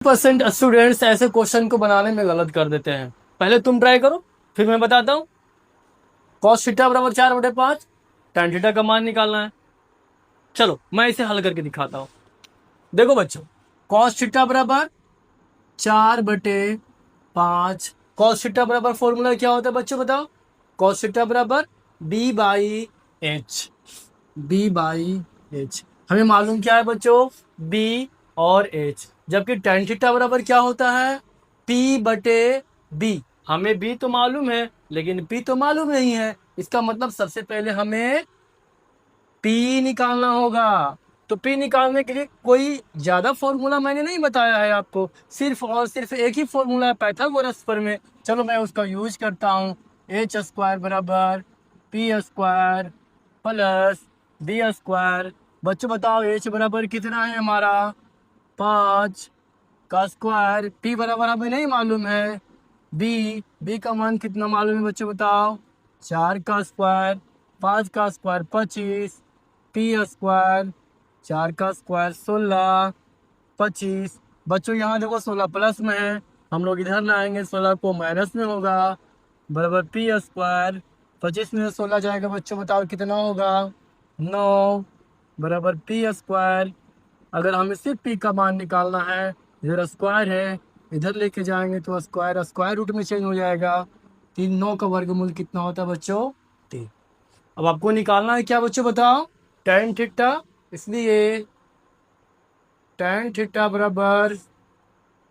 Percent students ऐसे question को बनाने में गलत कर देते हैं। पहले तुम ट्राई करो, फिर मैं बताता हूँ। कॉस थीटा बराबर 4/5, tan थीटा का मान निकालना है। चलो मैं इसे हल करके दिखाता हूँ। देखो बच्चों, कॉस थीटा बराबर 4/5। कॉस थीटा बराबर फॉर्मूला क्या होता है बच्चों, बताओ। कॉस थीटा बराबर b/h। b/h हमें मालूम क्या है बच्चों, b और h। जबकि tan थीटा बराबर क्या होता है, p/b। हमें b तो मालूम है लेकिन p तो मालूम नहीं है। इसका मतलब सबसे पहले हमें p निकालना होगा। तो p निकालने के लिए कोई ज्यादा फॉर्मूला मैंने नहीं बताया है आपको, सिर्फ और सिर्फ एक ही फॉर्मूला है पाइथागोरस में। चलो मैं उसका यूज करता हूँ। h² बराबर p² प्लस b²। बच्चों बताओ h बराबर कितना है हमारा, 5 का स्क्वायर। p बराबर हमें नहीं मालूम है। b का मान कितना मालूम है बच्चों बताओ, 4 का स्क्वायर, 5 का स्क्वायर 25, p², 4 का स्क्वायर 16, 25। बच्चों यहाँ देखो 16 प्लस में है, हम लोग इधर लाएंगे 16 को माइनस में होगा, बराबर p²। 25 में 16 जाएगा बच्चों, बताओ कितना होगा, 9, बराबर p²। अगर हमें सिर्फ p का मान निकालना है, इधर स्क्वायर है, इधर लेके जाएंगे तो स्क्वायर स्क्वायर रूट में चेंज हो जाएगा। 3 9 का वर्गमूल कितना होता है बच्चों, 3। अब आपको निकालना है क्या बच्चों बताओ, tan थीटा। इसलिए tan थीटा बराबर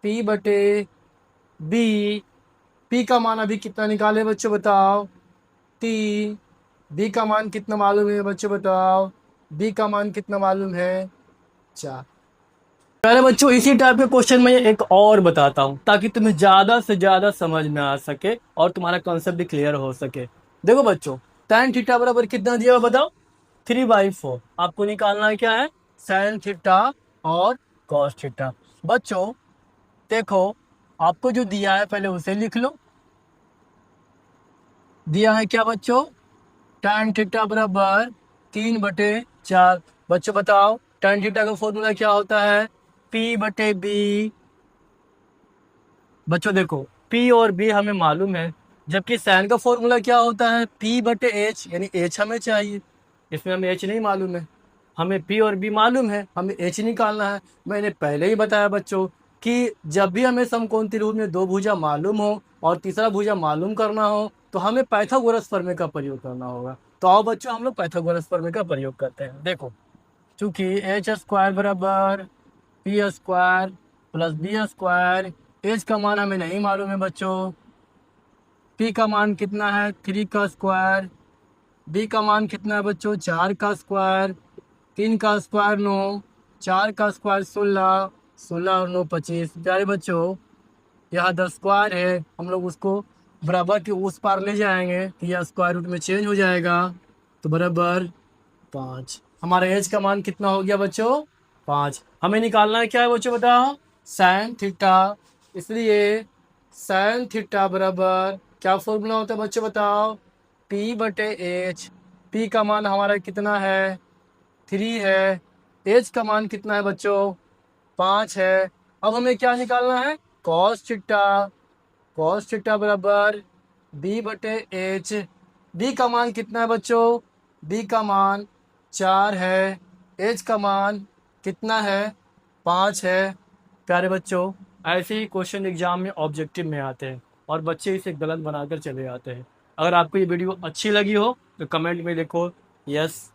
p/b। p का मान अभी कितना निकाले बच्चों बताओ, 3। b का मान कितना मालूम है बच्चों बताओ, b का मान कितना मालूम है, 4। पहले बच्चों इसी टाइप के क्वेश्चन में एक और बताता हूं ताकि तुम्हें ज्यादा से ज्यादा समझ में आ सके और तुम्हारा कॉन्सेप्ट भी क्लियर हो सके। देखो बच्चों, tan थीटा बराबर कितना दिया हुआ बताओ, 3/4। आपको निकालना है क्या है, sin थीटा और cos थीटा। बच्चों देखो, आपको जो दिया है पहले उसे लिख लो। दिया है क्या बच्चों, tan थीटा बराबर 3/4। बच्चों बताओ tan थीटा का फॉर्मूला क्या होता है, p/b। बच्चों देखो p और b हमें मालूम है, जबकि sin का फॉर्मूला क्या होता है, p/h, यानी h हमें चाहिए। इसमें हमें h नहीं मालूम है, हमें p और b मालूम है, हमें h निकालना है। मैंने पहले ही बताया बच्चों कि जब भी हमें समकोण त्रिभुज में दो भुजा मालूम हो और तीसरा भुजा मालूम करना हो तो हमें पाइथागोरस प्रमेय का प्रयोग करना होगा। तो आओ बच्चों हम लोग पाइथागोरस प्रमेय का प्रयोग करते हैं। देखो, चूंकि h² बराबर p² प्लस b²। एच का मान हमें नहीं मालूम है बच्चों। p का मान कितना है, 3 का स्क्वायर। b का मान कितना है बच्चों, 4 का स्क्वायर। 3 का स्क्वायर 9, 4 का स्क्वायर 16, 16 और 9 25। प्यारे बच्चों यहाँ 10 स्क्वायर है, हम लोग उसको बराबर के उस पार ले जाएंगे तो यह स्क्वायर रूट में चेंज हो जाएगा, तो बराबर 5। हमारा एच का मान कितना हो गया बच्चों, 5। हमें निकालना है क्या है बच्चों बताओ, साइन थीटा। इसलिए साइन थीटा बराबर क्या फॉर्मूला होता है बच्चों बताओ, p/h। p का मान हमारा कितना है, 3 है। h का मान कितना है बच्चों, 5 है। अब हमें क्या निकालना है, cos थीटा। cos थीटा बराबर b/h। b का मान कितना है बच्चों, b का मान 4 है। h का मान कितना है, 5 है। प्यारे बच्चों ऐसे ही क्वेश्चन एग्जाम में ऑब्जेक्टिव में आते हैं और बच्चे इसे गलत बनाकर चले जाते हैं। अगर आपको ये वीडियो अच्छी लगी हो तो कमेंट में लिखो यस